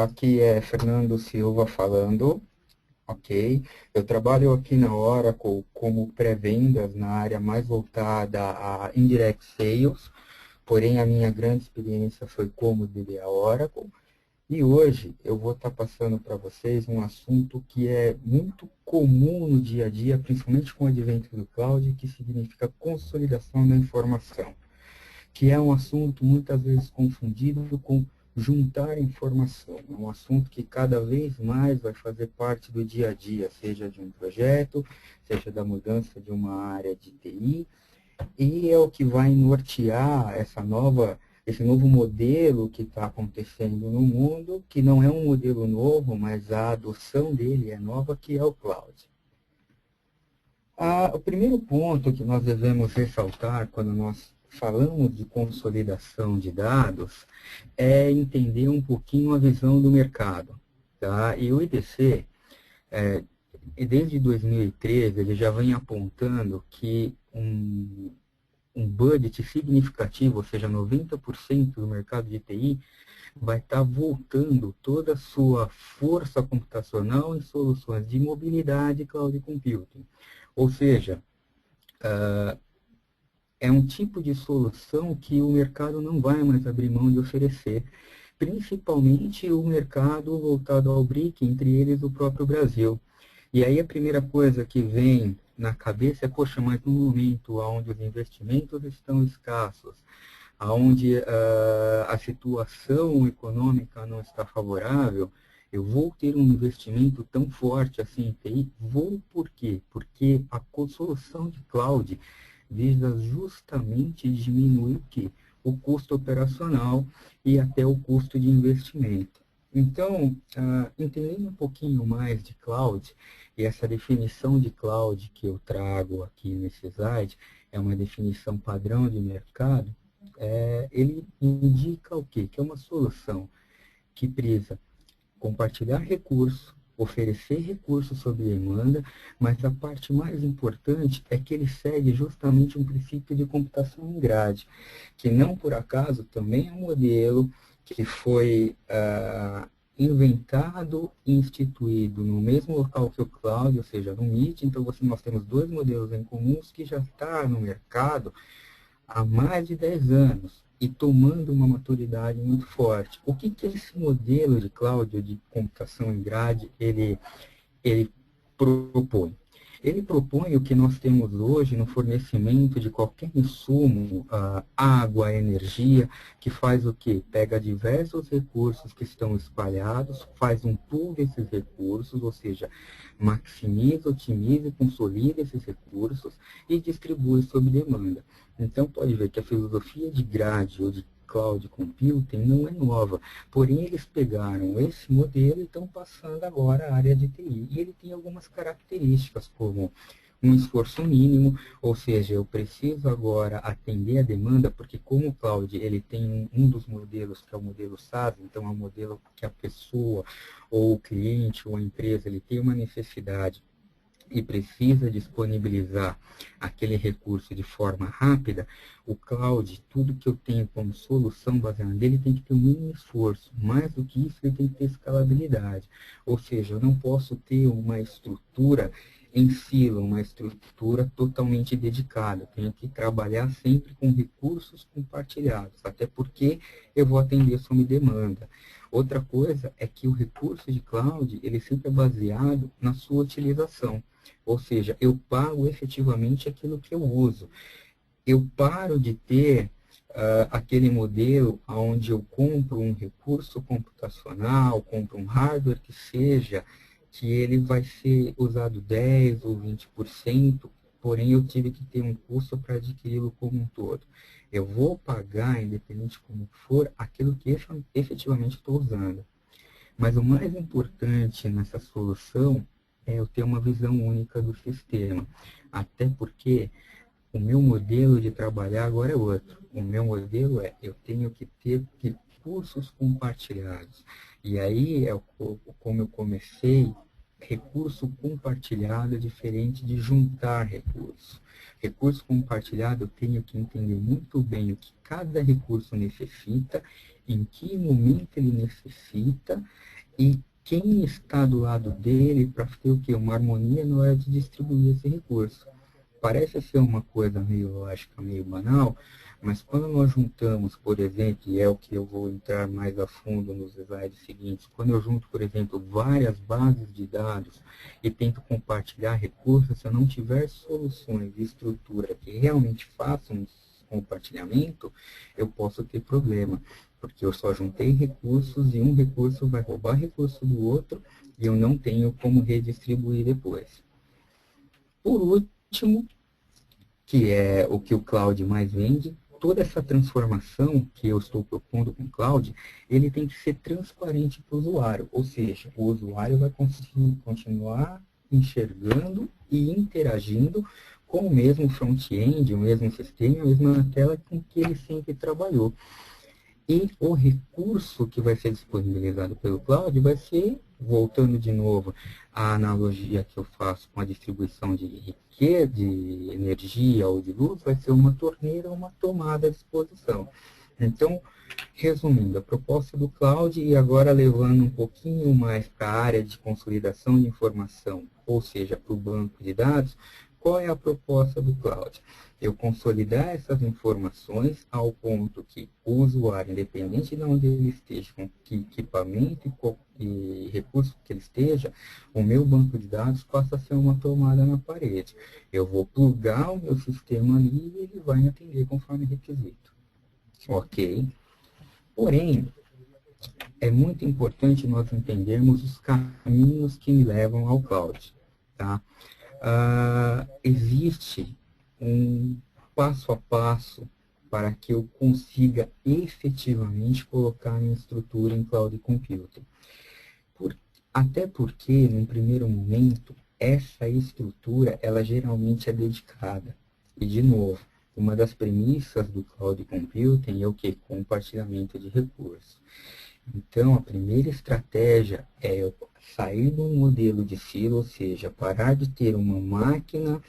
Aqui é Fernando Silva falando, ok? Eu trabalho aqui na Oracle como pré-vendas na área mais voltada a indirect sales, porém a minha grande experiência foi como DBA Oracle. E hoje eu vou estar passando para vocês um assunto que é muito comum no dia a dia, principalmente com o advento do cloud, que significa consolidação da informação, que é um assunto muitas vezes confundido com juntar informação. É um assunto que cada vez mais vai fazer parte do dia a dia, seja de um projeto, seja da mudança de uma área de TI, e é o que vai nortear esse novo modelo que está acontecendo no mundo, que não é um modelo novo, mas a adoção dele é nova, que é o cloud. O primeiro ponto que nós devemos ressaltar quando nós falamos de consolidação de dados é entender um pouquinho a visão do mercado. Tá? E o IDC, desde 2013, ele já vem apontando que um budget significativo, ou seja, 90% do mercado de TI, vai estar voltando toda a sua força computacional em soluções de mobilidade e cloud computing. Ou seja, é um tipo de solução que o mercado não vai mais abrir mão de oferecer, principalmente o mercado voltado ao BRIC, entre eles o próprio Brasil. E aí a primeira coisa que vem na cabeça é, poxa, mas no momento onde os investimentos estão escassos, onde a situação econômica não está favorável, eu vou ter um investimento tão forte assim em TI? Vou por quê? Porque a solução de cloud visa justamente diminuir o custo operacional e até o custo de investimento. Então, entendendo um pouquinho mais de cloud, e essa definição de cloud que eu trago aqui nesse slide, é uma definição padrão de mercado, ele indica o quê? Que é uma solução que prisa compartilhar recursos, oferecer recursos sob demanda, mas a parte mais importante é que ele segue justamente um princípio de computação em grade, que não por acaso também é um modelo que foi inventado e instituído no mesmo local que o cloud, ou seja, no MIT. Então nós temos dois modelos em comuns que já está no mercado há mais de 10 anos e tomando uma maturidade muito forte. O que esse modelo de cloud, de computação em grade, ele propõe? Ele propõe o que nós temos hoje no fornecimento de qualquer insumo, água, energia, que faz o quê? Pega diversos recursos que estão espalhados, faz um pool desses recursos, ou seja, maximiza, otimiza e consolida esses recursos e distribui sob demanda. Então, pode ver que a filosofia de grade ou de cloud computing não é nova, porém eles pegaram esse modelo e estão passando agora à área de TI. E ele tem algumas características, como um esforço mínimo, ou seja, eu preciso agora atender a demanda, porque como o cloud ele tem um dos modelos, que é o modelo SaaS, então é um modelo que a pessoa, ou o cliente, ou a empresa, ele tem uma necessidade e precisa disponibilizar aquele recurso de forma rápida, o cloud, tudo que eu tenho como solução baseada nele tem que ter um mínimo esforço. Mais do que isso, ele tem que ter escalabilidade. Ou seja, eu não posso ter uma estrutura em silo, uma estrutura totalmente dedicada. Eu tenho que trabalhar sempre com recursos compartilhados, até porque eu vou atender sob demanda. Outra coisa é que o recurso de cloud, ele sempre é baseado na sua utilização. Ou seja, eu pago efetivamente aquilo que eu uso. Eu paro de ter aquele modelo onde eu compro um recurso computacional, compro um hardware que seja, que ele vai ser usado 10 ou 20%, porém eu tive que ter um custo para adquiri-lo como um todo. Eu vou pagar, independente como for, aquilo que efetivamente estou usando. Mas o mais importante nessa solução é eu ter uma visão única do sistema. Até porque o meu modelo de trabalhar agora é outro. O meu modelo eu tenho que ter recursos compartilhados. E aí, como eu comecei, recurso compartilhado é diferente de juntar recursos. Recurso compartilhado, eu tenho que entender muito bem o que cada recurso necessita em que momento ele necessita e quem está do lado dele para ter o quê? Uma harmonia na hora de distribuir esse recurso. Parece ser uma coisa meio lógica, meio banal, mas quando nós juntamos, por exemplo, e é o que eu vou entrar mais a fundo nos slides seguintes, quando eu junto, por exemplo, várias bases de dados e tento compartilhar recursos, se eu não tiver soluções de estrutura que realmente façam esse compartilhamento, eu posso ter problema, porque eu só juntei recursos e um recurso vai roubar recurso do outro e eu não tenho como redistribuir depois. Por último, que é o que o cloud mais vende, toda essa transformação que eu estou propondo com o cloud, ele tem que ser transparente para o usuário, ou seja, o usuário vai conseguir continuar enxergando e interagindo com o mesmo front-end, o mesmo sistema, a mesma tela com que ele sempre trabalhou. E o recurso que vai ser disponibilizado pelo cloud vai ser, voltando de novo à analogia que eu faço com a distribuição de riqueza, de energia ou de luz, vai ser uma torneira ou uma tomada à disposição. Então, resumindo, a proposta do cloud e agora levando um pouquinho mais para a área de consolidação de informação, ou seja, para o banco de dados, qual é a proposta do cloud? Eu consolidar essas informações ao ponto que o usuário, independente de onde ele esteja, com que equipamento e recurso que ele esteja, o meu banco de dados passa a ser uma tomada na parede. Eu vou plugar o meu sistema ali e ele vai atender conforme requisito. Ok? Porém, é muito importante nós entendermos os caminhos que me levam ao cloud. Tá? Existe um passo a passo para que eu consiga efetivamente colocar minha estrutura em cloud computing. Até porque, num primeiro momento, essa estrutura, ela geralmente é dedicada. E, de novo, uma das premissas do cloud computing é o que? Compartilhamento de recursos. Então, a primeira estratégia é eu sair de um modelo de silo, ou seja, parar de ter uma máquina,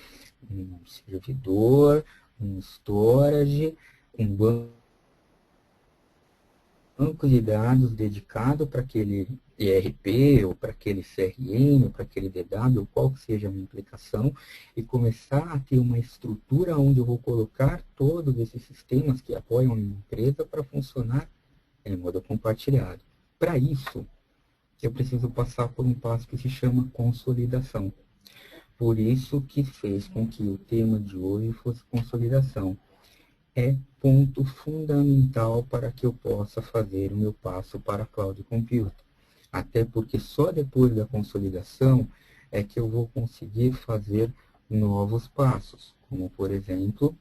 um servidor, um storage, um banco de dados dedicado para aquele ERP, ou para aquele CRM, ou para aquele DW, ou qual que seja a minha aplicação, e começar a ter uma estrutura onde eu vou colocar todos esses sistemas que apoiam a minha empresa para funcionar em modo compartilhado. Para isso, eu preciso passar por um passo que se chama consolidação. Por isso que fez com que o tema de hoje fosse consolidação. É ponto fundamental para que eu possa fazer o meu passo para a Cloud Computing. Até porque só depois da consolidação é que eu vou conseguir fazer novos passos, como, por exemplo,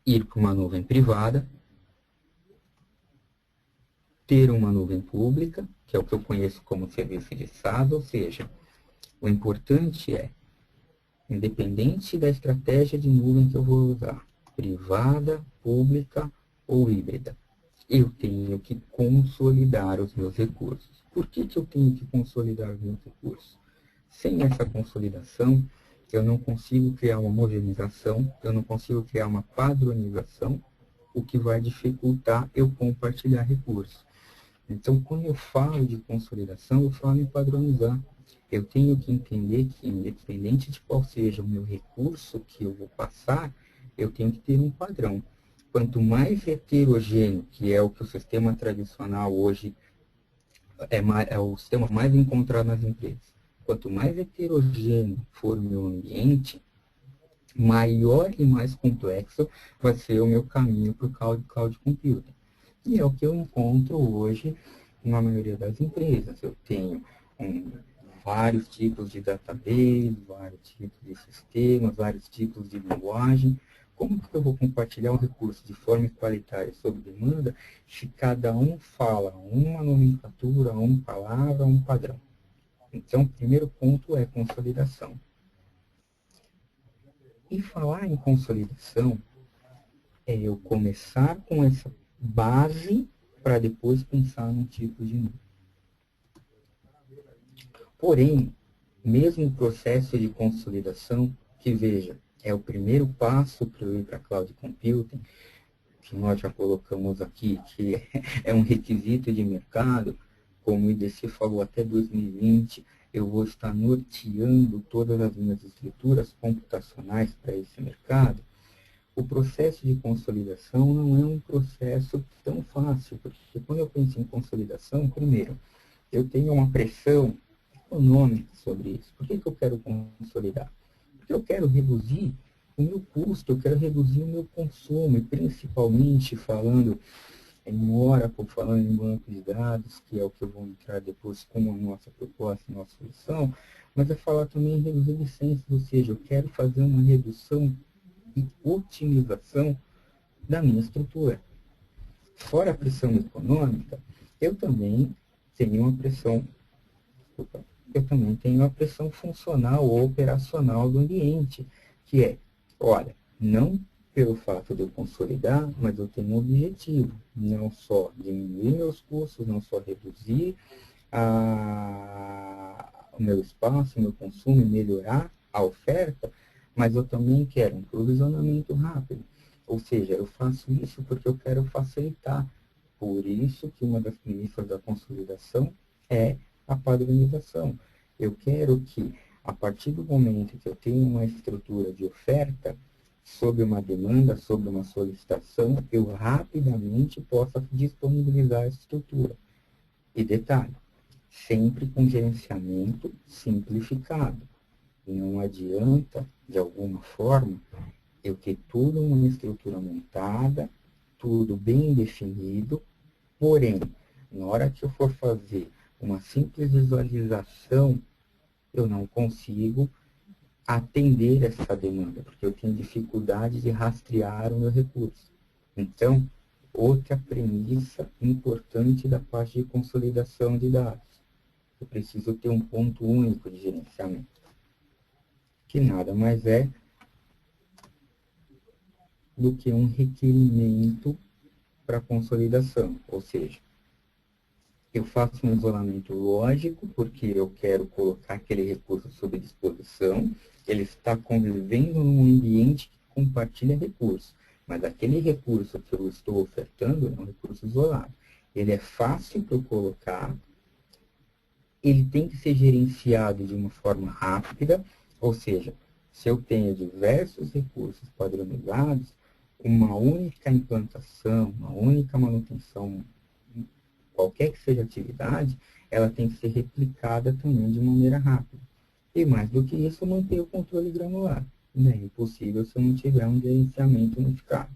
ir para uma nuvem privada, ter uma nuvem pública, que é o que eu conheço como serviço de SaaS, ou seja, o importante é, independente da estratégia de nuvem que eu vou usar, privada, pública ou híbrida, eu tenho que consolidar os meus recursos. Por que eu tenho que consolidar os meus recursos? Sem essa consolidação, eu não consigo criar uma homogeneização, eu não consigo criar uma padronização, o que vai dificultar eu compartilhar recursos. Então, quando eu falo de consolidação, eu falo em padronizar. Eu tenho que entender que, independente de qual seja o meu recurso que eu vou passar, eu tenho que ter um padrão. Quanto mais heterogêneo, que é o que o sistema tradicional hoje é o sistema mais encontrado nas empresas, quanto mais heterogêneo for o meu ambiente, maior e mais complexo vai ser o meu caminho para o cloud computing. E é o que eu encontro hoje na maioria das empresas. Eu tenho vários tipos de database, vários tipos de sistemas, vários tipos de linguagem. Como que eu vou compartilhar um recurso de forma igualitária sob demanda se cada um fala uma nomenclatura, uma palavra, um padrão? Então, o primeiro ponto é consolidação. E falar em consolidação é eu começar com essa base para depois pensar num tipo de nuvem. Porém, mesmo o processo de consolidação, que veja, é o primeiro passo para eu ir para a Cloud Computing, que nós já colocamos aqui, que é um requisito de mercado, como o IDC falou, até 2020, eu vou estar norteando todas as minhas estruturas computacionais para esse mercado. O processo de consolidação não é um processo tão fácil, porque quando eu penso em consolidação, primeiro, eu tenho uma pressão econômica sobre isso. Por que eu quero consolidar? Porque eu quero reduzir o meu custo, eu quero reduzir o meu consumo, e principalmente falando em Oracle, falando em banco de dados, que é o que eu vou entrar depois como a nossa proposta, a nossa solução, mas é falar também em reduzir licenças, ou seja, eu quero fazer uma redução e otimização da minha estrutura. Fora a pressão econômica, eu também tenho uma pressão, eu também tenho uma pressão funcional ou operacional do ambiente, que é, olha, não pelo fato de eu consolidar, mas eu tenho um objetivo, não só diminuir meus custos, não só reduzir o meu espaço, o meu consumo e melhorar a oferta, mas eu também quero um provisionamento rápido. Ou seja, eu faço isso porque eu quero facilitar. Por isso que uma das premissas da consolidação é a padronização. Eu quero que, a partir do momento que eu tenho uma estrutura de oferta, sob uma demanda, sob uma solicitação, eu rapidamente possa disponibilizar essa estrutura. E detalhe, sempre com gerenciamento simplificado. Não adianta, de alguma forma, eu ter tudo uma estrutura montada, tudo bem definido, porém, na hora que eu for fazer uma simples visualização, eu não consigo atender essa demanda, porque eu tenho dificuldade de rastrear o meu recurso. Então, outra premissa importante da parte de consolidação de dados. Eu preciso ter um ponto único de gerenciamento, que nada mais é do que um requerimento para consolidação, ou seja, eu faço um isolamento lógico, porque eu quero colocar aquele recurso sob disposição, ele está convivendo num ambiente que compartilha recursos, mas aquele recurso que eu estou ofertando é um recurso isolado. Ele é fácil para eu colocar, ele tem que ser gerenciado de uma forma rápida, ou seja, se eu tenho diversos recursos padronizados, uma única implantação, uma única manutenção, qualquer que seja a atividade, ela tem que ser replicada também de maneira rápida. E mais do que isso, manter o controle granular. É impossível se eu não tiver um gerenciamento unificado.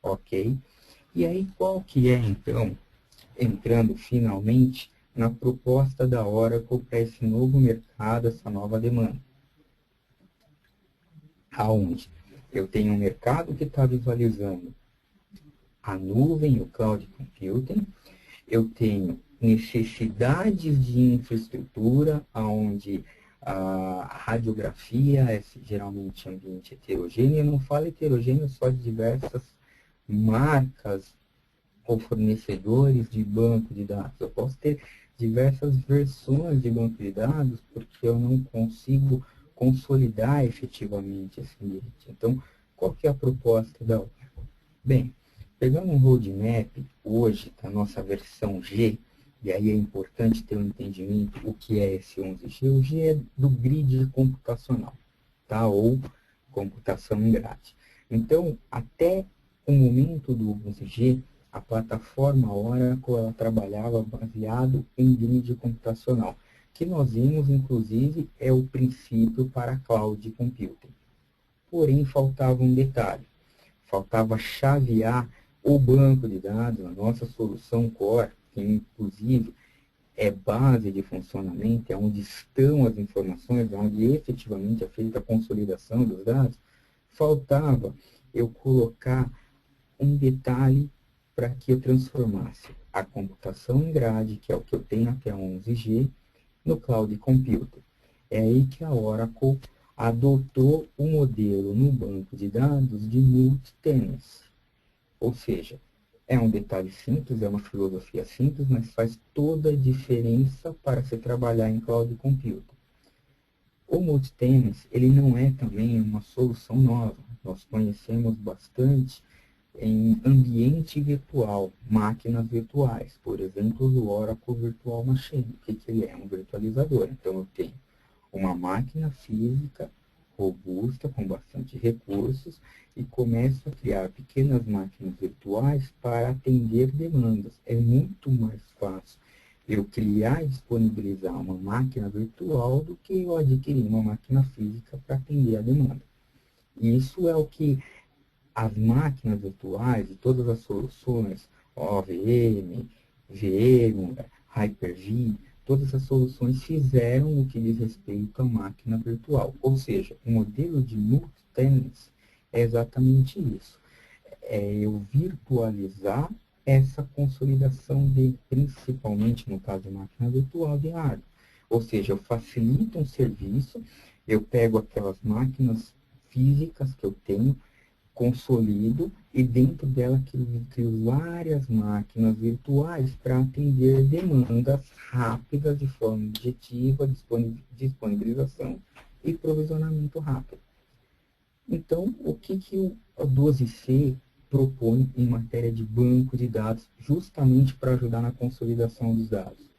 Ok? E aí, qual que é, então, entrando finalmente na proposta da Oracle para esse novo mercado, essa nova demanda? Aonde eu tenho um mercado que está visualizando a nuvem, o cloud computing, eu tenho necessidades de infraestrutura, onde a radiografia é geralmente ambiente heterogêneo, eu não falo heterogêneo só de diversas marcas ou fornecedores de banco de dados. Eu posso ter diversas versões de banco de dados, porque eu não consigo consolidar efetivamente esse ambiente. Então, qual que é a proposta da Oracle? Bem, pegando um roadmap hoje da nossa versão G, e aí é importante ter um entendimento o que é esse 11G. O G é do grid computacional, tá? Ou computação em grade. Então, até o momento do 11G, a plataforma Oracle ela trabalhava baseado em grid computacional, que nós vimos, inclusive, é o princípio para cloud computing. Porém, faltava um detalhe. Faltava chavear o banco de dados, a nossa solução Core, que inclusive é base de funcionamento, é onde estão as informações, é onde efetivamente é feita a consolidação dos dados. Faltava eu colocar um detalhe para que eu transformasse a computação em grade, que é o que eu tenho até 11G, no Cloud Computing. É aí que a Oracle adotou o modelo no banco de dados de multi-tenancy. Ou seja, é um detalhe simples, é uma filosofia simples, mas faz toda a diferença para se trabalhar em Cloud Computing. O multi-tenancy, ele não é também uma solução nova. Nós conhecemos bastante em ambiente virtual, máquinas virtuais, por exemplo, o Oracle Virtual Machine. O que ele é? Um virtualizador. Então, eu tenho uma máquina física robusta, com bastante recursos, e começo a criar pequenas máquinas virtuais para atender demandas. É muito mais fácil eu criar e disponibilizar uma máquina virtual do que eu adquirir uma máquina física para atender a demanda. E isso é o que as máquinas virtuais e todas as soluções, OVM, VMware, Hyper-V, todas as soluções fizeram no que diz respeito à máquina virtual. Ou seja, o modelo de multi-tenants é exatamente isso. É eu virtualizar essa consolidação de, principalmente no caso de máquina virtual, de hardware. Ou seja, eu facilito um serviço, eu pego aquelas máquinas físicas que eu tenho, consolido e dentro dela crio várias máquinas virtuais para atender demandas rápidas de forma objetiva, disponibilização e provisionamento rápido. Então, o que o 12C propõe em matéria de banco de dados, justamente para ajudar na consolidação dos dados?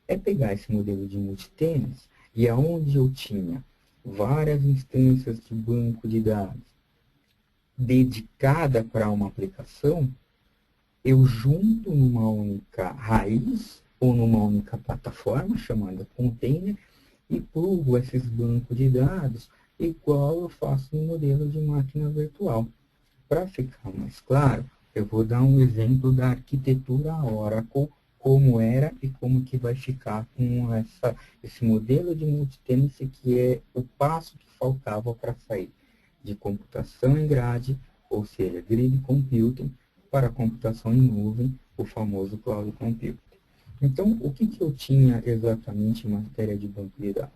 É pegar esse modelo de multitenants e aonde eu tinha várias instâncias de banco de dados dedicada para uma aplicação, eu junto numa única raiz ou numa única plataforma chamada container e plugo esses bancos de dados igual eu faço no modelo de máquina virtual. Para ficar mais claro, eu vou dar um exemplo da arquitetura Oracle, como era e como que vai ficar com esse modelo de multitenancy, que é o passo que faltava para sair de computação em grade, ou seja, grid computing, para computação em nuvem, o famoso cloud computing. Então, o que eu tinha exatamente em matéria de banco de dados?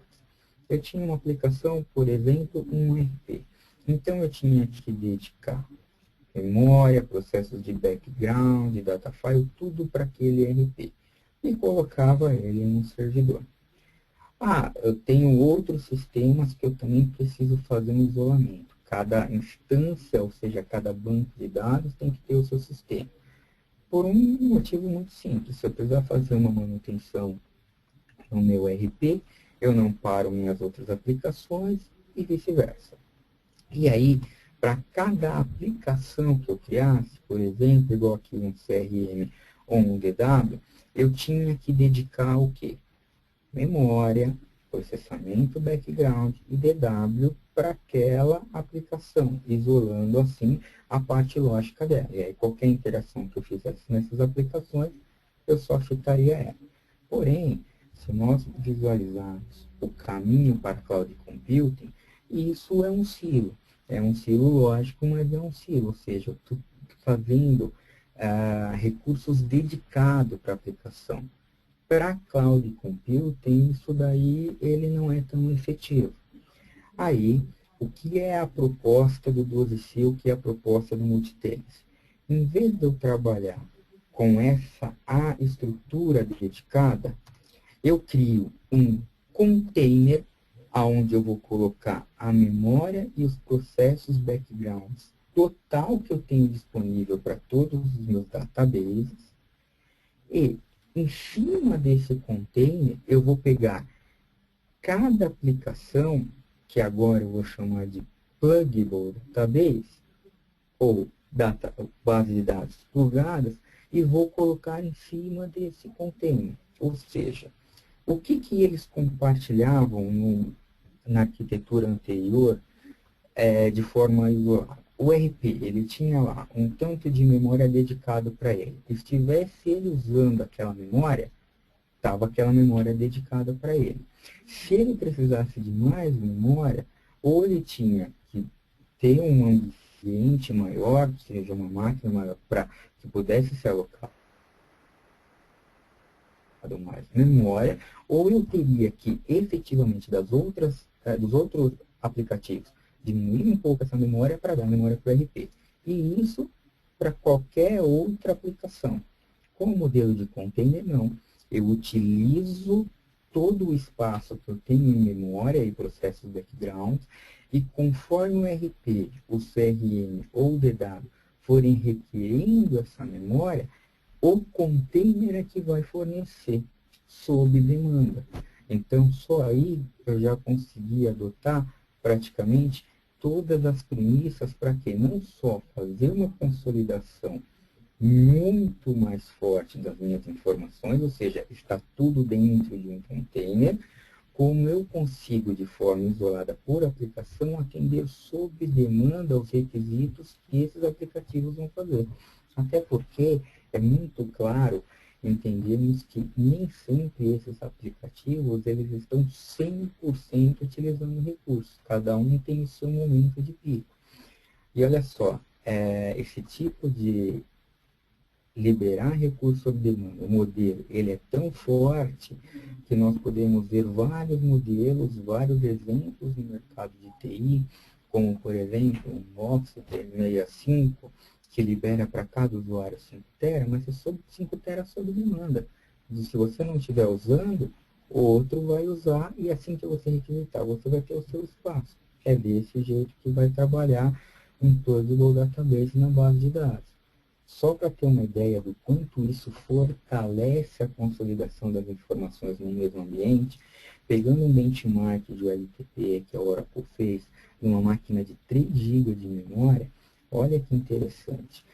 Eu tinha uma aplicação, por exemplo, um ERP. Então, eu tinha que dedicar memória, processos de background, data file, tudo para aquele ERP. E colocava ele em um servidor. Eu tenho outros sistemas que eu também preciso fazer um isolamento. Cada instância, ou seja, cada banco de dados tem que ter o seu sistema. Por um motivo muito simples. Se eu precisar fazer uma manutenção no meu ERP, eu não paro minhas outras aplicações e vice-versa. E aí, para cada aplicação que eu criasse, por exemplo, igual aqui um CRM ou um DW, eu tinha que dedicar o quê? Memória, processamento background e DW para aquela aplicação, isolando assim a parte lógica dela. E aí qualquer interação que eu fizesse nessas aplicações, eu só chutaria ela. Porém, se nós visualizarmos o caminho para cloud computing, isso é um silo. É um silo lógico, mas é um silo, ou seja, eu estou fazendo recursos dedicados para a aplicação. Para cloud computing, isso daí ele não é tão efetivo. Aí, o que é a proposta do 12C, o que é a proposta do multitenancy? Em vez de eu trabalhar com essa estrutura dedicada, eu crio um container onde eu vou colocar a memória e os processos backgrounds total que eu tenho disponível para todos os meus databases. E em cima desse container, eu vou pegar cada aplicação, que agora eu vou chamar de pluggable database, ou base de dados plugadas, e vou colocar em cima desse container. Ou seja, o que eles compartilhavam na arquitetura anterior de forma isolada? O RP, ele tinha lá um tanto de memória dedicado para ele. Estivesse ele usando aquela memória, estava aquela memória dedicada para ele. Se ele precisasse de mais memória, ou ele tinha que ter um ambiente maior, ou seja, uma máquina maior, para que pudesse ser alocado mais memória, ou eu teria que efetivamente dos outros aplicativos diminuir um pouco essa memória para dar memória para o RP. E isso para qualquer outra aplicação. Com o modelo de container, não. Eu utilizo todo o espaço que eu tenho em memória e processos background, e conforme o RP, o CRM ou o DW forem requerendo essa memória, o container é que vai fornecer sob demanda. Então, só aí eu já consegui adotar praticamente todas as premissas para que não só fazer uma consolidação muito mais forte das minhas informações, ou seja, está tudo dentro de um container, como eu consigo, de forma isolada por aplicação, atender sob demanda aos requisitos que esses aplicativos vão fazer. Até porque é muito claro entendermos que nem sempre esses aplicativos eles estão 100% utilizando recursos. Cada um tem o seu momento de pico. E olha só, esse tipo de liberar recurso sob demanda, o modelo, ele é tão forte que nós podemos ver vários modelos, vários exemplos no mercado de TI, como, por exemplo, o Office 365, que libera para cada usuário 5 TB, mas é 5 TB sob demanda. E se você não estiver usando, o outro vai usar e assim que você requisitar, você vai ter o seu espaço. É desse jeito que vai trabalhar um Pluggable Database na base de dados. Só para ter uma ideia do quanto isso fortalece a consolidação das informações no mesmo ambiente, pegando um benchmark de OLTP que a Oracle fez, numa máquina de 3 GB de memória, olha que interessante.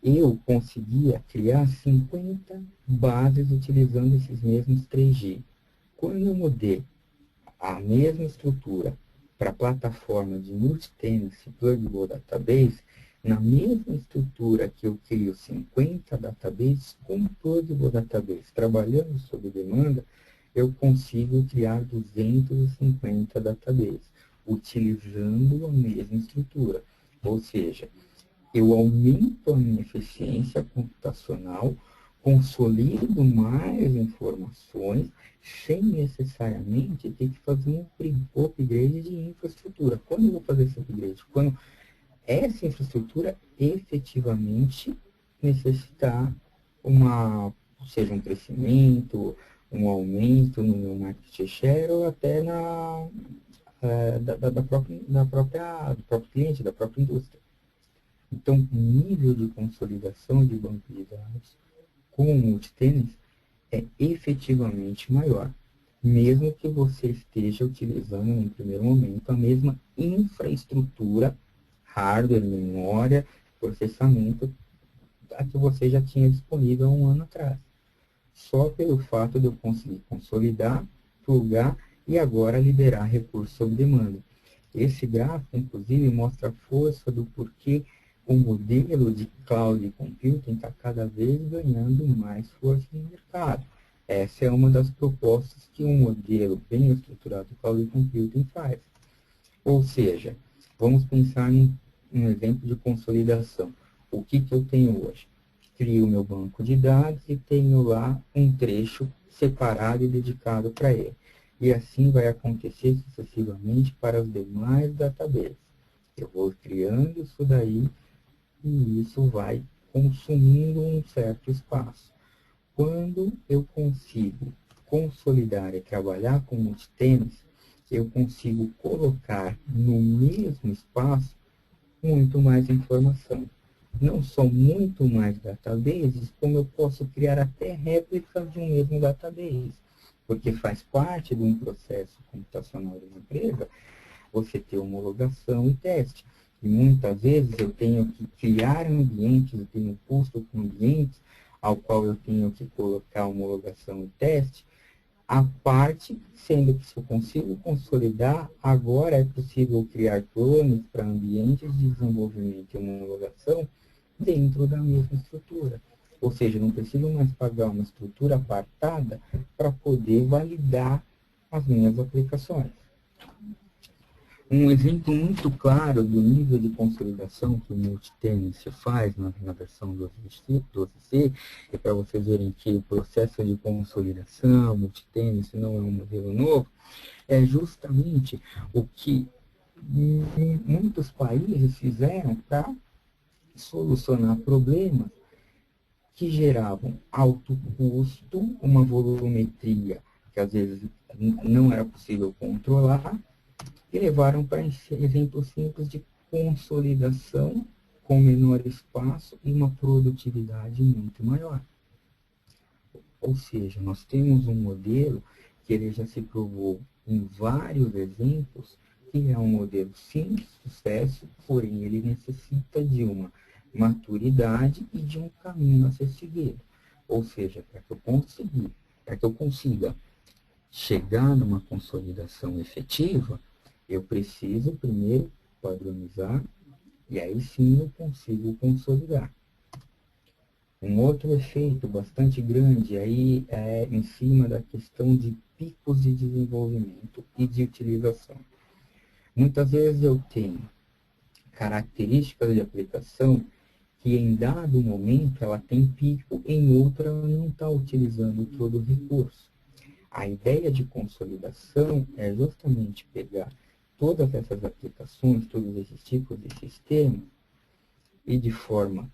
Eu conseguia criar 50 bases utilizando esses mesmos 3 GB. Quando eu mudei a mesma estrutura para a plataforma de multi-tenancy Pluggable Database, na mesma estrutura que eu crio 50 databases, com Pluggable Database, trabalhando sob demanda, eu consigo criar 250 databases, utilizando a mesma estrutura. Ou seja, eu aumento a minha eficiência computacional, consolido mais informações, sem necessariamente ter que fazer um upgrade de infraestrutura. Quando eu vou fazer esse upgrade? Quando essa infraestrutura efetivamente necessitar seja um crescimento, um aumento no meu market share ou até do próprio cliente, da própria indústria. Então, o nível de consolidação de banco de dados com o multitenant é efetivamente maior, mesmo que você esteja utilizando, no primeiro momento, a mesma infraestrutura, hardware, memória, processamento, a que você já tinha disponível há um ano atrás. Só pelo fato de eu conseguir consolidar, plugar e agora liberar recursos sob demanda. Esse gráfico, inclusive, mostra a força do porquê o modelo de cloud computing está cada vez ganhando mais força no mercado. Essa é uma das propostas que um modelo bem estruturado de cloud computing faz. Ou seja, vamos pensar em um exemplo de consolidação. O que eu tenho hoje? Crio meu banco de dados e tenho lá um trecho separado e dedicado para ele. E assim vai acontecer sucessivamente para os demais databases. Eu vou criando isso daí e isso vai consumindo um certo espaço. Quando eu consigo consolidar e trabalhar com multitenants, eu consigo colocar no mesmo espaço muito mais informação. Não só muito mais databases, como eu posso criar até réplicas de um mesmo database, porque faz parte de um processo computacional de uma empresa você ter homologação e teste. E muitas vezes eu tenho que criar ambientes, eu tenho um custo com ambientes, ao qual eu tenho que colocar homologação e teste, a parte, sendo que se eu consigo consolidar, agora é possível criar clones para ambientes de desenvolvimento e homologação dentro da mesma estrutura. Ou seja, não preciso mais pagar uma estrutura apartada para poder validar as minhas aplicações. Um exemplo muito claro do nível de consolidação que o multitenancy faz na versão 12C, é para vocês verem que o processo de consolidação, multitenancy não é um modelo novo, é justamente o que muitos países fizeram para solucionar problemas que geravam alto custo, uma volumetria que às vezes não era possível controlar, e levaram para exemplos simples de consolidação com menor espaço e uma produtividade muito maior. Ou seja, nós temos um modelo que ele já se provou em vários exemplos, que é um modelo sim de sucesso, porém ele necessita de uma maturidade e de um caminho a ser seguido. Ou seja, para que eu consiga chegar numa consolidação efetiva, eu preciso primeiro padronizar e aí sim eu consigo consolidar. Um outro efeito bastante grande aí é em cima da questão de picos de desenvolvimento e de utilização. Muitas vezes eu tenho características de aplicação que em dado momento ela tem pico, em outra ela não está utilizando todo o recurso. A ideia de consolidação é justamente pegar todas essas aplicações, todos esses tipos de sistemas e de forma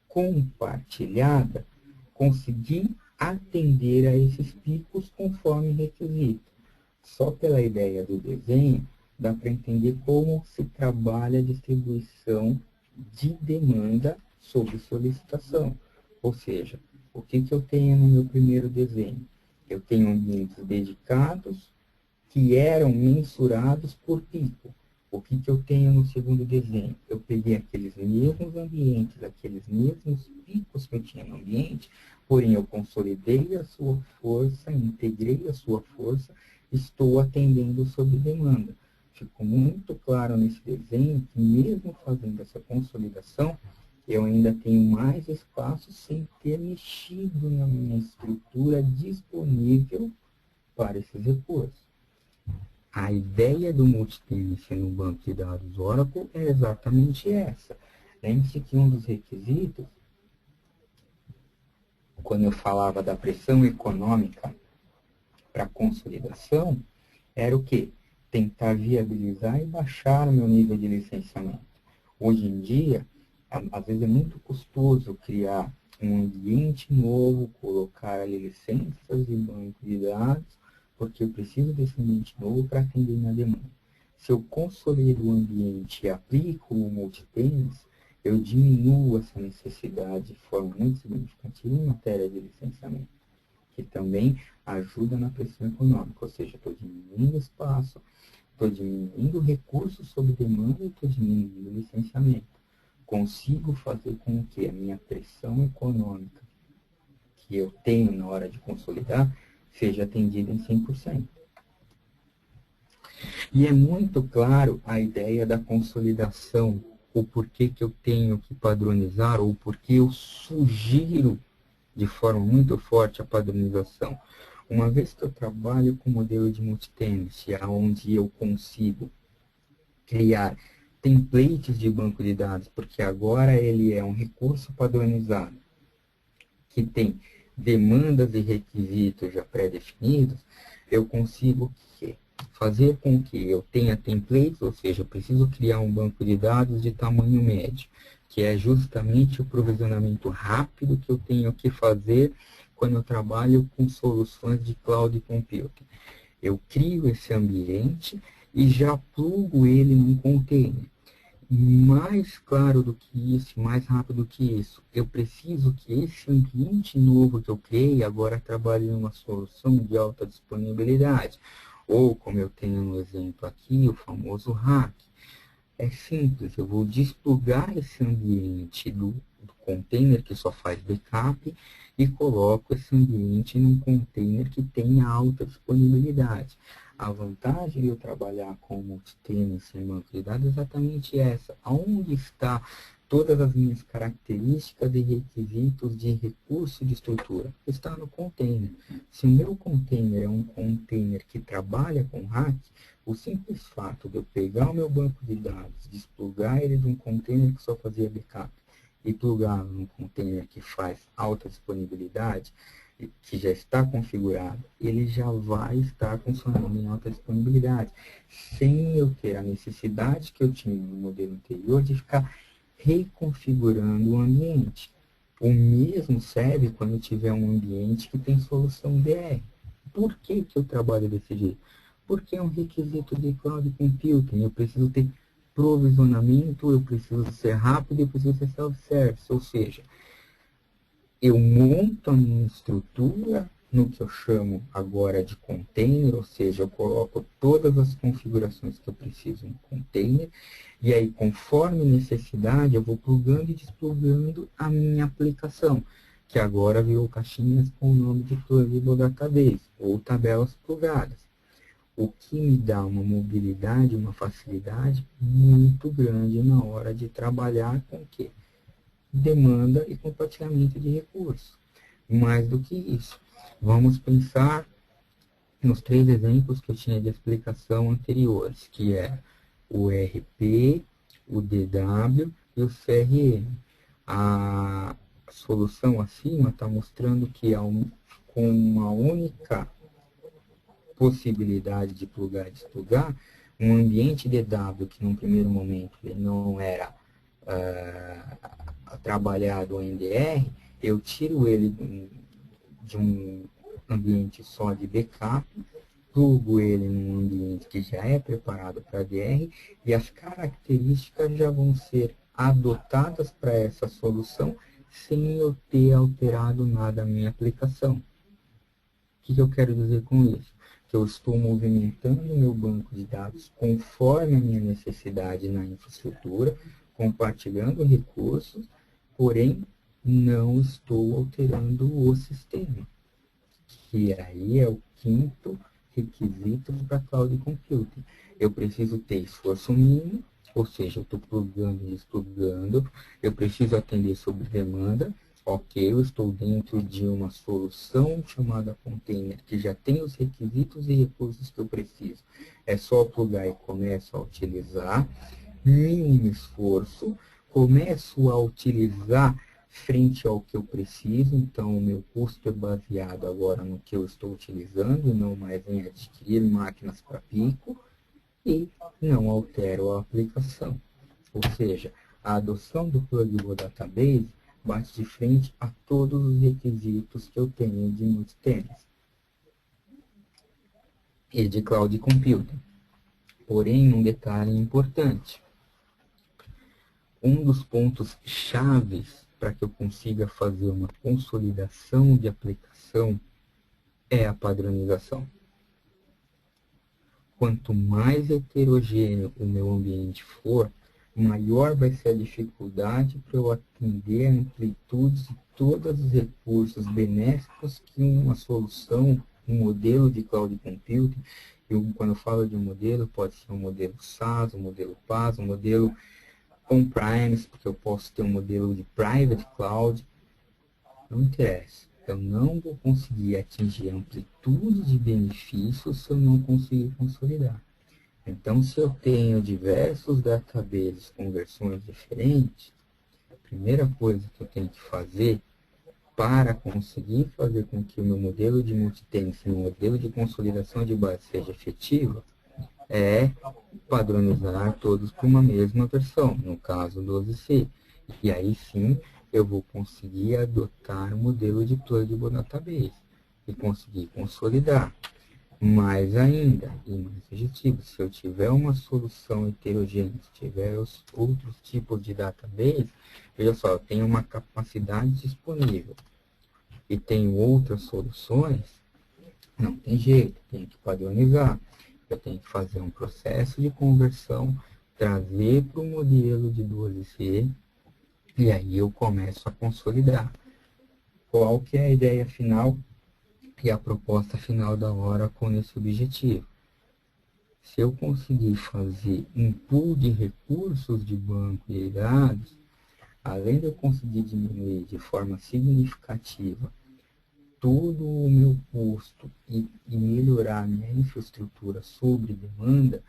compartilhada, conseguir atender a esses picos conforme requisito. Só pela ideia do desenho, dá para entender como se trabalha a distribuição de demanda sobre solicitação. Ou seja, o que eu tenho no meu primeiro desenho? Eu tenho ambientes dedicados que eram mensurados por pico. O que eu tenho no segundo desenho? Eu peguei aqueles mesmos ambientes, aqueles mesmos picos que eu tinha no ambiente, porém eu consolidei a sua força, integrei a sua força, estou atendendo sob demanda. Ficou muito claro nesse desenho que mesmo fazendo essa consolidação, eu ainda tenho mais espaço sem ter mexido na minha estrutura disponível para esses recursos. A ideia do multitenancy no banco de dados Oracle é exatamente essa. Lembre-se que um dos requisitos, quando eu falava da pressão econômica para consolidação, era o quê? Tentar viabilizar e baixar o meu nível de licenciamento. Hoje em dia, às vezes é muito custoso criar um ambiente novo, colocar ali licenças de banco de dados, porque eu preciso desse ambiente novo para atender minha demanda. Se eu consolido o ambiente e aplico o multitenancy, eu diminuo essa necessidade de forma muito significativa em matéria de licenciamento, que também ajuda na pressão econômica, ou seja, estou diminuindo espaço, estou diminuindo recursos sob demanda e estou diminuindo o licenciamento. Consigo fazer com que a minha pressão econômica que eu tenho na hora de consolidar seja atendida em 100%. E é muito claro a ideia da consolidação, o porquê que eu tenho que padronizar, ou porquê eu sugiro de forma muito forte a padronização. Uma vez que eu trabalho com o modelo de multitenancy, onde eu consigo criar templates de banco de dados, porque agora ele é um recurso padronizado, que tem demandas e requisitos já pré-definidos, eu consigo fazer com que eu tenha templates, ou seja, eu preciso criar um banco de dados de tamanho médio, que é justamente o provisionamento rápido que eu tenho que fazer quando eu trabalho com soluções de cloud computing. Eu crio esse ambiente e já plugo ele num container. Mais claro do que isso, mais rápido do que isso, eu preciso que esse ambiente novo que eu criei agora trabalhe em uma solução de alta disponibilidade. Ou, como eu tenho no exemplo aqui, o famoso hack. É simples, eu vou desplugar esse ambiente do container que só faz backup e coloco esse ambiente num container que tenha alta disponibilidade. A vantagem de eu trabalhar com multitenancy em banco de dados é exatamente essa. Onde está todas as minhas características e requisitos de recurso de estrutura? Está no container. Se o meu container é um container que trabalha com hack, o simples fato de eu pegar o meu banco de dados, desplugar ele de um container que só fazia backup e plugá-lo num container que faz alta disponibilidade, que já está configurado, ele já vai estar funcionando em alta disponibilidade, sem eu ter a necessidade que eu tinha no modelo anterior de ficar reconfigurando o ambiente. O mesmo serve quando eu tiver um ambiente que tem solução DR. Por que eu trabalho desse jeito? Porque é um requisito de cloud computing. Eu preciso ter provisionamento, eu preciso ser rápido e eu preciso ser self-service, ou seja, eu monto a minha estrutura no que eu chamo agora de container, ou seja, eu coloco todas as configurações que eu preciso no container, e aí, conforme necessidade, eu vou plugando e desplugando a minha aplicação, que agora virou caixinhas com o nome de Plugable Database, ou tabelas plugadas, o que me dá uma mobilidade, uma facilidade muito grande na hora de trabalhar com o quê? Demanda e compartilhamento de recursos. Mais do que isso, vamos pensar nos 3 exemplos que eu tinha de explicação anteriores, que é o RP, o DW e o CRM. A solução acima está mostrando que com uma única possibilidade de plugar e desplugar, um ambiente DW que num primeiro momento ele não era trabalhado em DR, eu tiro ele de um ambiente só de backup, plugo ele num ambiente que já é preparado para DR e as características já vão ser adotadas para essa solução sem eu ter alterado nada a minha aplicação. O que eu quero dizer com isso? Que eu estou movimentando o meu banco de dados conforme a minha necessidade na infraestrutura, compartilhando recursos, porém não estou alterando o sistema, que aí é o 5º requisito para Cloud Computing. Eu preciso ter esforço mínimo, ou seja, eu estou plugando e desplugando, eu preciso atender sob demanda, ok, eu estou dentro de uma solução chamada container, que já tem os requisitos e recursos que eu preciso. É só plugar e começo a utilizar, mínimo esforço, começo a utilizar frente ao que eu preciso, então o meu custo é baseado agora no que eu estou utilizando, e não mais em adquirir máquinas para pico, e não altero a aplicação. Ou seja, a adoção do Plugable Database bate de frente a todos os requisitos que eu tenho de multitenants e de Cloud Computing. Porém, um detalhe importante. Um dos pontos chaves para que eu consiga fazer uma consolidação de aplicação é a padronização. Quanto mais heterogêneo o meu ambiente for, maior vai ser a dificuldade para eu atender a amplitude de todos os recursos benéficos que uma solução, um modelo de Cloud Computing, quando eu falo de um modelo, pode ser um modelo SaaS, um modelo PaaS, um modelo on-premise, porque eu posso ter um modelo de private cloud, não interessa. Eu não vou conseguir atingir a amplitude de benefícios se eu não conseguir consolidar. Então, se eu tenho diversos databases com versões diferentes, a primeira coisa que eu tenho que fazer para conseguir fazer com que o meu modelo de multitenancy, meu modelo de consolidação de base seja efetivo, é padronizar todos para uma mesma versão, no caso 12C. E aí sim eu vou conseguir adotar o modelo de Plugable Database e conseguir consolidar. Mais ainda, e mais objetivo, se eu tiver uma solução heterogênea, se tiver os outros tipos de database, veja só, eu tenho uma capacidade disponível e tenho outras soluções, não tem jeito, tenho que padronizar. Eu tenho que fazer um processo de conversão, trazer para o modelo de 12C, e aí eu começo a consolidar. Qual que é a ideia final e a proposta final da Oracle nesse objetivo? Se eu conseguir fazer um pool de recursos de banco e dados, além de eu conseguir diminuir de forma significativa todo o meu custo e melhorar a minha infraestrutura sobre demanda,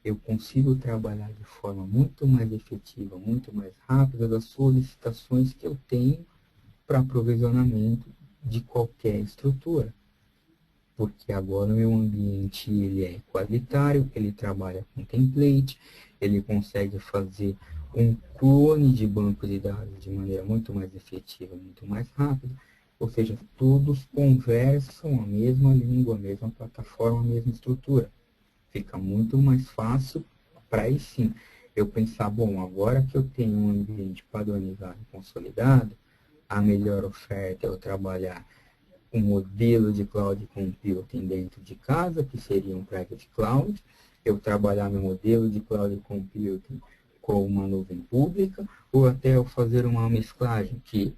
eu consigo trabalhar de forma muito mais efetiva, muito mais rápida das solicitações que eu tenho para aprovisionamento de qualquer estrutura. Porque agora o meu ambiente ele é qualitário, ele trabalha com template, ele consegue fazer um clone de banco de dados de maneira muito mais efetiva, muito mais rápida. Ou seja, todos conversam a mesma língua, a mesma plataforma, a mesma estrutura. Fica muito mais fácil para aí sim eu pensar, bom, agora que eu tenho um ambiente padronizado e consolidado, a melhor oferta é eu trabalhar um modelo de cloud computing dentro de casa, que seria um private cloud, eu trabalhar no modelo de cloud computing com uma nuvem pública, ou até eu fazer uma mesclagem que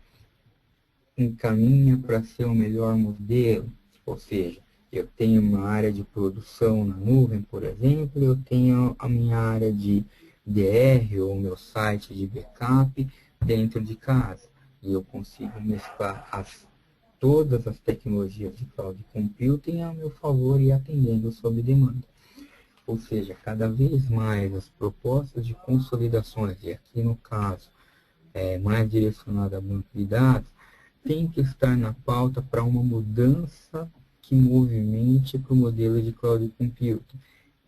encaminha para ser o melhor modelo, ou seja, eu tenho uma área de produção na nuvem, por exemplo, eu tenho a minha área de DR ou meu site de backup dentro de casa, e eu consigo mesclar todas as tecnologias de cloud computing a meu favor e atendendo sob demanda. Ou seja, cada vez mais as propostas de consolidações, e aqui no caso, mais direcionada a banco de dados, tem que estar na pauta para uma mudança que movimente para o modelo de cloud computing.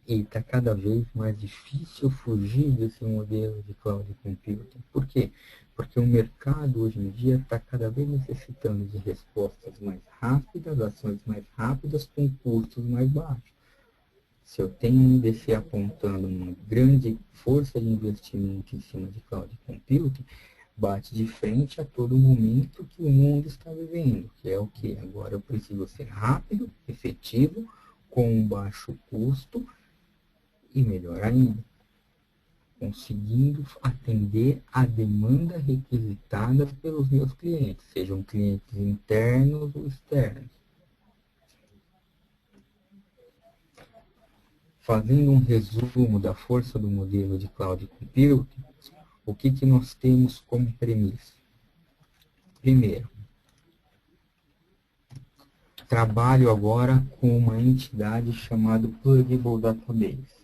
E está cada vez mais difícil fugir desse modelo de cloud computing. Por quê? Porque o mercado hoje em dia está cada vez necessitando de respostas mais rápidas, ações mais rápidas, com custos mais baixos. Se eu tenho um IDC apontando uma grande força de investimento em cima de cloud computing, bate de frente a todo momento que o mundo está vivendo, que é o que? Agora eu preciso ser rápido, efetivo, com um baixo custo e, melhor ainda, conseguindo atender a demanda requisitada pelos meus clientes, sejam clientes internos ou externos. Fazendo um resumo da força do modelo de cloud computing, o que nós temos como premissa? Primeiro, trabalho agora com uma entidade chamada Pluggable Database.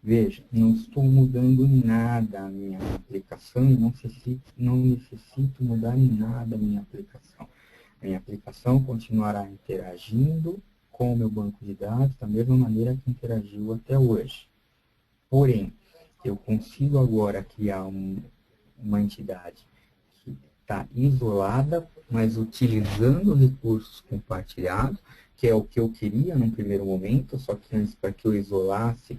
Veja, não estou mudando nada a minha aplicação e não necessito mudar nada a minha aplicação. A minha aplicação continuará interagindo com o meu banco de dados da mesma maneira que interagiu até hoje. Porém, eu consigo agora criar uma entidade que está isolada, mas utilizando recursos compartilhados, que é o que eu queria num primeiro momento, só que antes, para que eu isolasse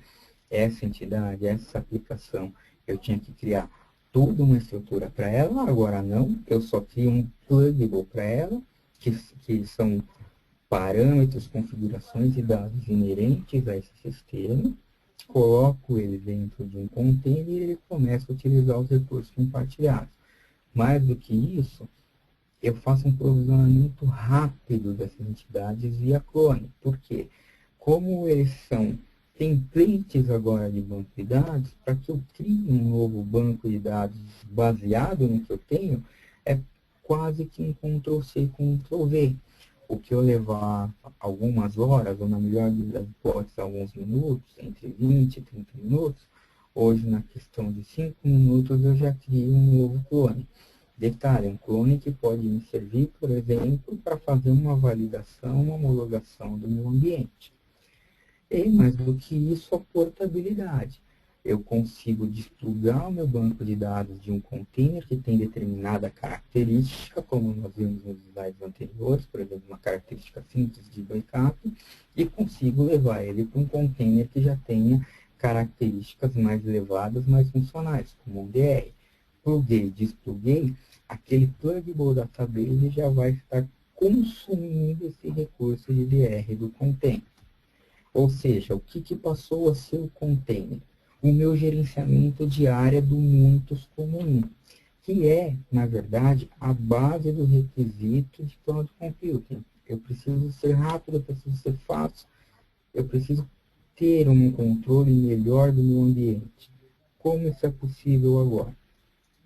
essa entidade, essa aplicação, eu tinha que criar toda uma estrutura para ela, agora não, eu só crio um plugable para ela, que são parâmetros, configurações e dados inerentes a esse sistema, coloco ele dentro de um container e ele começa a utilizar os recursos compartilhados. Mais do que isso, eu faço um provisionamento rápido dessas entidades via clone. Por quê? Como eles são templates agora de banco de dados, para que eu crie um novo banco de dados baseado no que eu tenho, é quase que um Ctrl+C, Ctrl+V. O que eu levar algumas horas, ou na melhor das hipóteses, alguns minutos, entre 20 e 30 minutos, hoje na questão de 5 minutos eu já crio um novo clone. Detalhe, um clone que pode me servir, por exemplo, para fazer uma validação, uma homologação do meu ambiente. E mais do que isso, a portabilidade. Eu consigo desplugar o meu banco de dados de um container que tem determinada característica, como nós vimos nos slides anteriores, por exemplo, uma característica simples de backup, e consigo levar ele para um container que já tenha características mais elevadas, mais funcionais, como um DR. Pluguei, despluguei, aquele pluggable database já vai estar consumindo esse recurso de DR do container. Ou seja, o que passou a ser o container? O meu gerenciamento de área do muitos comum, que é, na verdade, a base do requisito de cloud computing. Eu preciso ser rápido, eu preciso ser fácil, eu preciso ter um controle melhor do meu ambiente. Como isso é possível agora?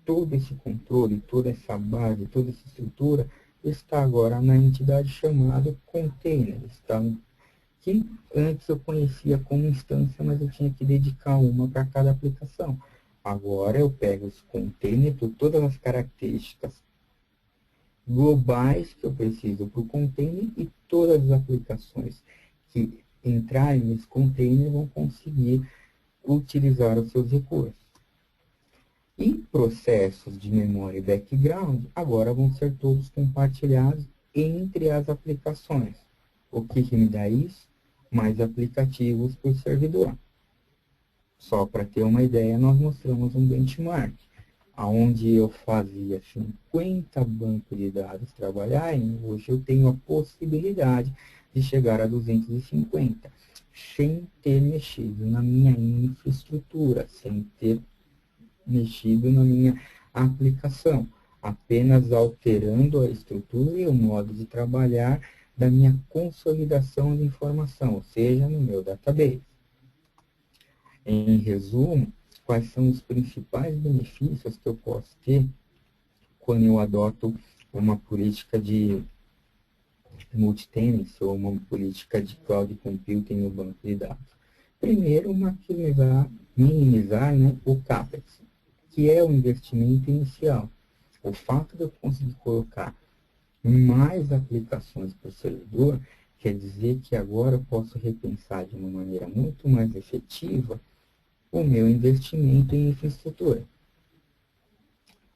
Todo esse controle, toda essa base, toda essa estrutura está agora na entidade chamada container, que antes eu conhecia como instância, mas eu tinha que dedicar uma para cada aplicação. Agora eu pego esse container, todas as características globais que eu preciso para o container e todas as aplicações que entrarem nesse container vão conseguir utilizar os seus recursos. E processos de memória e background agora vão ser todos compartilhados entre as aplicações. O que me dá isso? Mais aplicativos por servidor. Só para ter uma ideia, nós mostramos um benchmark, onde eu fazia 50 bancos de dados trabalharem, hoje eu tenho a possibilidade de chegar a 250, sem ter mexido na minha infraestrutura, sem ter mexido na minha aplicação, apenas alterando a estrutura e o modo de trabalhar da minha consolidação de informação, ou seja, no meu database. Em resumo, quais são os principais benefícios que eu posso ter quando eu adoto uma política de multi-tenancy ou uma política de cloud computing no banco de dados? Primeiro, minimizar, né, o CAPEX, que é o investimento inicial. O fato de eu conseguir colocar mais aplicações para o servidor quer dizer que agora eu posso repensar de uma maneira muito mais efetiva o meu investimento em infraestrutura.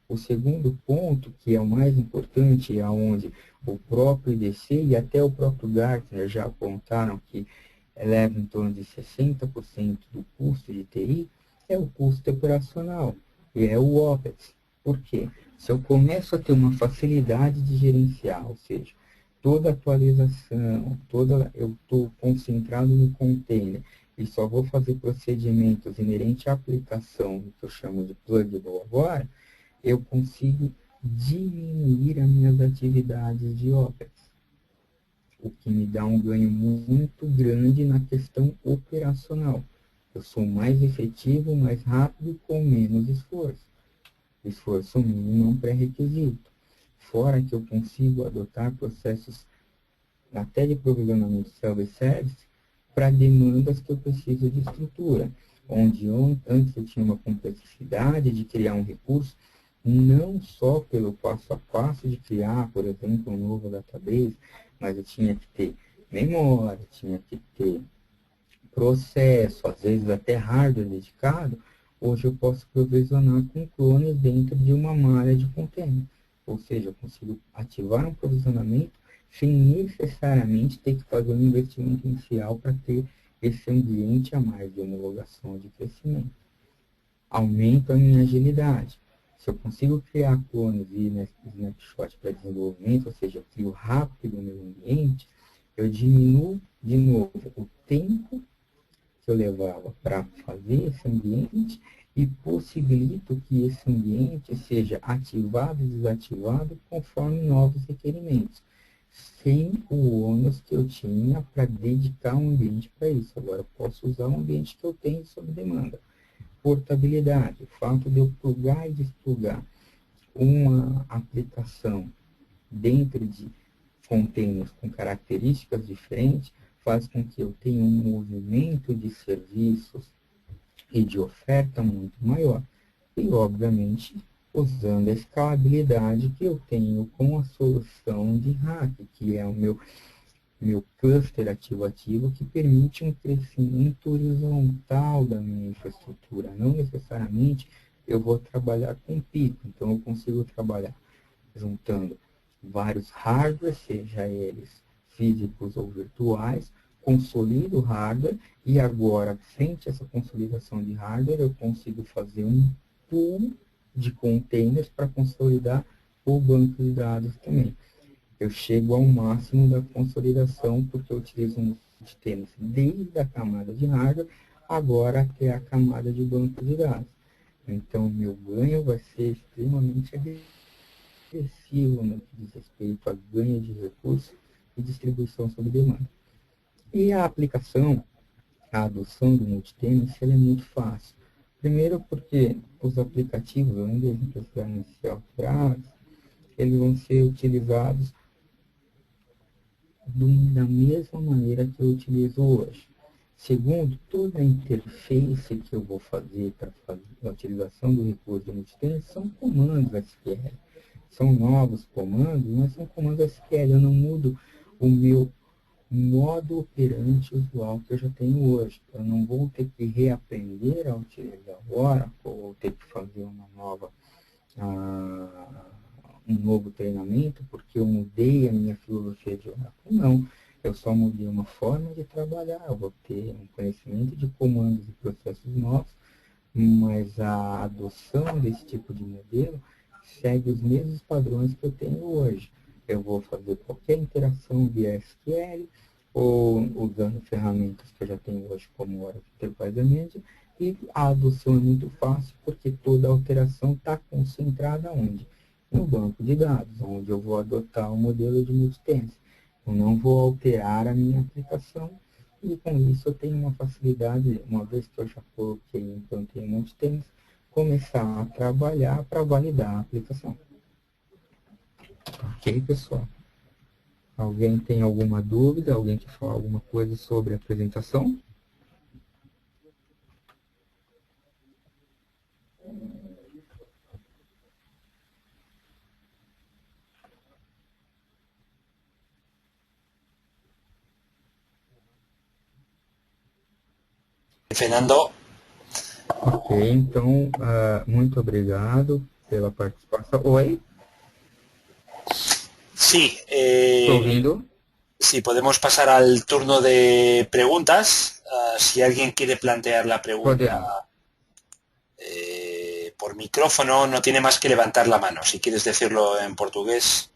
O segundo ponto, que é o mais importante, é onde o próprio IDC e até o próprio Gartner já apontaram que leva em torno de 60% do custo de TI, é o custo operacional, e é o OPEX. Por quê? Se eu começo a ter uma facilidade de gerenciar, ou seja, toda atualização, eu estou concentrado no container e só vou fazer procedimentos inerentes à aplicação, que eu chamo de pluggable agora, eu consigo diminuir as minhas atividades de OPEX, o que me dá um ganho muito grande na questão operacional. Eu sou mais efetivo, mais rápido, com menos esforço. Esforço mínimo é um pré-requisito. Fora que eu consigo adotar processos até de provisionamento self-service para demandas que eu preciso de estrutura, onde antes eu tinha uma complexidade de criar um recurso, não só pelo passo a passo de criar, por exemplo, um novo database, mas eu tinha que ter memória, tinha que ter processo, às vezes até hardware dedicado. Hoje eu posso provisionar com clones dentro de uma malha de container. Ou seja, eu consigo ativar um provisionamento sem necessariamente ter que fazer um investimento inicial para ter esse ambiente a mais de homologação de crescimento. Aumento a minha agilidade. Se eu consigo criar clones e snapshot para desenvolvimento, ou seja, eu crio rápido o meu ambiente, eu diminuo de novo o tempo que eu levava para fazer esse ambiente e possibilito que esse ambiente seja ativado e desativado conforme novos requerimentos, sem o ônus que eu tinha para dedicar um ambiente para isso. Agora eu posso usar um ambiente que eu tenho sob demanda. Portabilidade, o fato de eu plugar e desplugar uma aplicação dentro de containers com características diferentes faz com que eu tenha um movimento de serviços e de oferta muito maior. E, obviamente, usando a escalabilidade que eu tenho com a solução de hack, que é o meu cluster ativo-ativo, que permite um crescimento horizontal da minha infraestrutura. Não necessariamente eu vou trabalhar com pico, então eu consigo trabalhar juntando vários hardwares, seja eles físicos ou virtuais, consolido o hardware e agora, frente a essa consolidação de hardware, eu consigo fazer um pool de containers para consolidar o banco de dados também. Eu chego ao máximo da consolidação porque eu utilizo um multi-tenancy desde a camada de hardware agora até a camada de banco de dados. Então, meu ganho vai ser extremamente agressivo no que diz respeito a ganho de recursos e distribuição sob demanda. E a aplicação, a adoção do multi-tenancy, ela é muito fácil. Primeiro porque os aplicativos, além de eles precisarem ser alterados, eles vão ser utilizados da mesma maneira que eu utilizo hoje. Segundo, toda a interface que eu vou fazer para fazer a utilização do recurso de multi-tenancy são comandos SQL. São novos comandos, mas são comandos SQL. Eu não mudo o meu modo operante usual que eu já tenho hoje. Eu não vou ter que reaprender a utilizar o Oracle, ou ter que fazer um novo treinamento, porque eu mudei a minha filosofia de Oracle. Não. eu só mudei uma forma de trabalhar, eu vou ter um conhecimento de comandos e processos novos, mas a adoção desse tipo de modelo segue os mesmos padrões que eu tenho hoje. Eu vou fazer qualquer interação via SQL, ou usando ferramentas que eu já tenho hoje, como o Oracle Enterprise Media, e a adoção é muito fácil, porque toda alteração está concentrada onde? No banco de dados, onde eu vou adotar o modelo de multitense. Eu não vou alterar a minha aplicação, e com isso eu tenho uma facilidade, uma vez que eu já coloquei e implantei um multitense, começar a trabalhar para validar a aplicação. Ok, pessoal? Alguém tem alguma dúvida? Alguém quer falar alguma coisa sobre a apresentação? Fernando. Ok, então, muito obrigado pela participação. Oi? Sí, Estou ouvindo? sí, podemos pasar al turno de preguntas. Si alguien quiere plantear la pregunta Podemos. por micrófono, no tiene más que levantar la mano. Si quieres decirlo en portugués.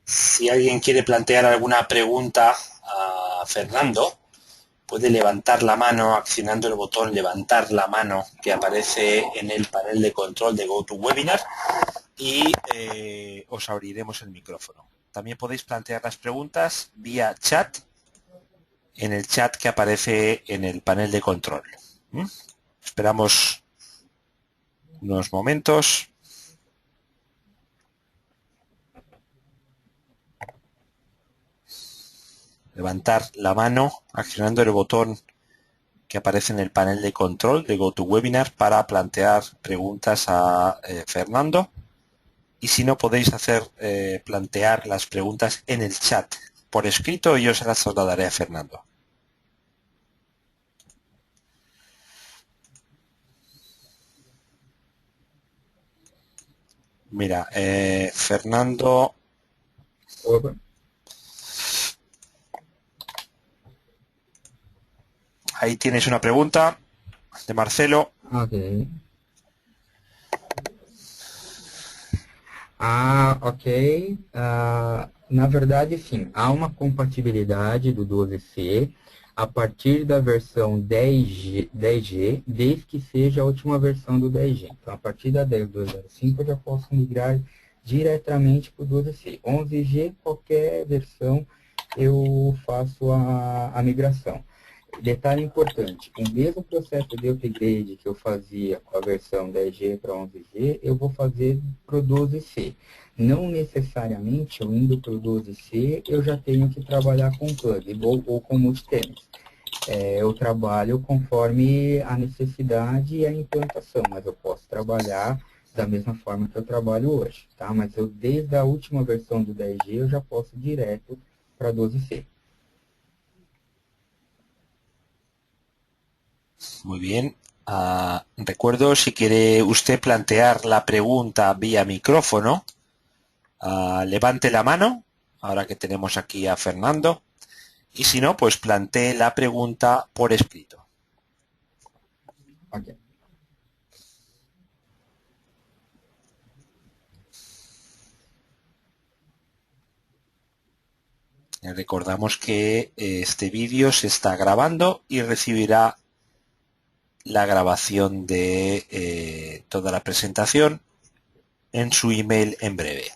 Si alguien quiere plantear alguna pregunta a Fernando, puede levantar la mano accionando el botón levantar la mano que aparece en el panel de control de GoToWebinar y os abriremos el micrófono. También podéis plantear las preguntas vía chat en el chat que aparece en el panel de control. Esperamos unos momentos. Levantar la mano accionando el botón que aparece en el panel de control de GoToWebinar para plantear preguntas a Fernando. Y si no, podéis plantear las preguntas en el chat por escrito y yo se las trasladaré a Fernando. Mira, Fernando. Opa. Ahí tienes una pregunta de Marcelo. Ok. Ok. Na verdade, sim, há uma compatibilidade do 12C a partir da versão 10G, desde que seja a última versão do 10G. Então, a partir da 10.205, eu já posso migrar diretamente para o 12C. 11G, qualquer versão, eu faço a migração. Detalhe importante, o mesmo processo de upgrade que eu fazia com a versão 10G para 11G, eu vou fazer para o 12C. Não necessariamente, eu indo para o 12C, eu já tenho que trabalhar com plug ou com multitenants. Eu trabalho conforme a necessidade e a implantação, mas eu posso trabalhar da mesma forma que eu trabalho hoje, tá? Mas eu, desde a última versão do 10G, eu já posso ir direto para 12C. Muy bien. Recuerdo, si quiere usted plantear la pregunta vía micrófono, levante la mano, ahora que tenemos aquí a Fernando, y si no, pues plantee la pregunta por escrito. Okay. Recordamos que este vídeo se está grabando y recibirá la grabación de toda la presentación en su email en breve.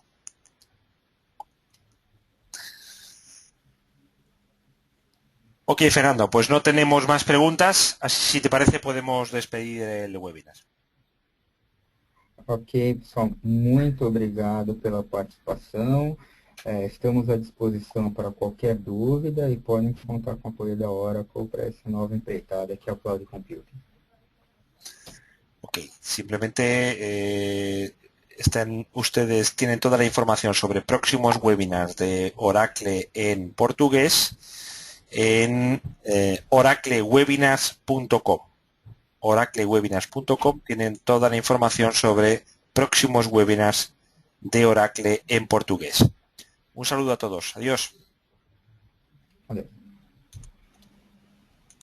Ok, Fernando, pues no tenemos más preguntas, así si te parece podemos despedir el webinar. Ok, pessoal, muito obrigado pela participação. Estamos à disposição para qualquer dúvida e podem contar com o apoio da Oracle para essa nova empreitada que é o Cloud Computing. Ok, simplemente ustedes tienen toda la información sobre próximos webinars de Oracle en portugués en oraclewebinars.com. oraclewebinars.com tienen toda la información sobre próximos webinars de Oracle en portugués. Un saludo a todos. Adiós.